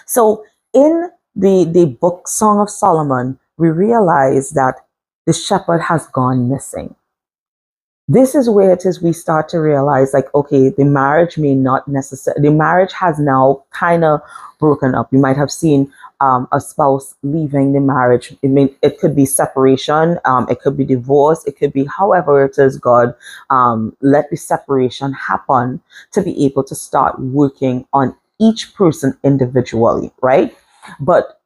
So in the book Song of Solomon, we realize that the shepherd has gone missing. This is where it is we start to realize, like, okay, the marriage may not necessarily, the marriage has now kind of broken up. You might have seen a spouse leaving the marriage. It could be separation, it could be divorce, it could be however it is God let the separation happen to be able to start working on each person individually, right? But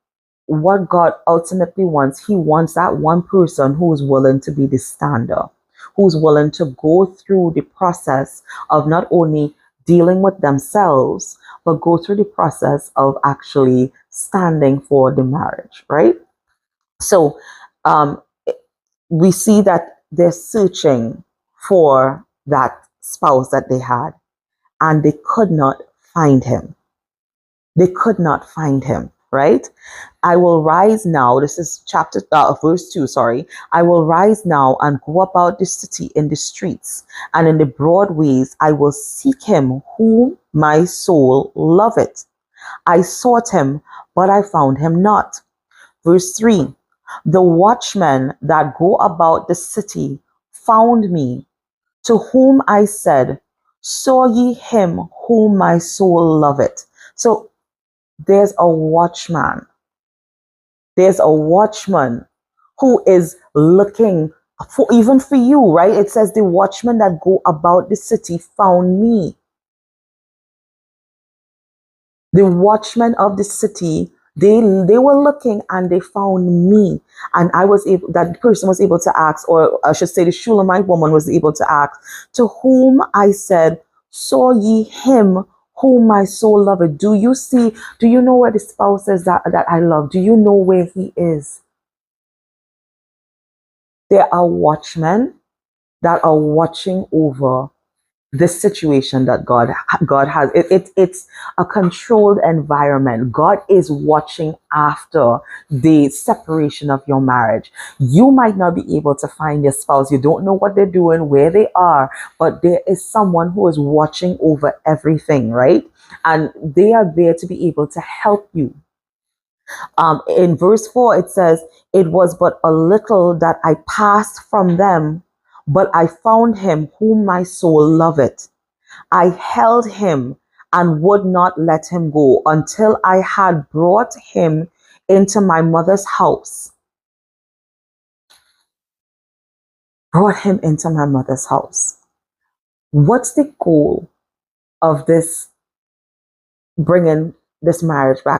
what God ultimately wants, He wants that one person who is willing to be the stander, who's willing to go through the process of not only dealing with themselves, but go through the process of actually standing for the marriage, right? So um, we see that they're searching for that spouse that they had, and they could not find him. They could not find him, right? I will rise now. This is verse 2, sorry. I will rise now and go about the city in the streets and in the broad ways. I will seek him whom my soul loveth. I sought him, but I found him not. Verse 3. The watchmen that go about the city found me, to whom I said, saw ye him whom my soul loveth? So there's a watchman. There's a watchman who is looking for, even for you, right? It says the watchmen that go about the city found me. The watchmen of the city, they were looking and they found me. And I was able, that person was able to ask, or I should say the Shulamite woman was able to ask, to whom I said, saw ye him whom my soul loveth? Do you see, do you know where the spouse is that I love? Do you know where he is? There are watchmen that are watching over this situation that God has. It's a controlled environment. God is watching after the separation of your marriage. You might not be able to find your spouse. You don't know what they're doing, where they are, but there is someone who is watching over everything, right? And they are there to be able to help you. In verse 4, it says, it was but a little that I passed from them, but I found him whom my soul loveth. I held him and would not let him go until I had brought him into my mother's house. Brought him into my mother's house. What's the goal of this, bringing this marriage back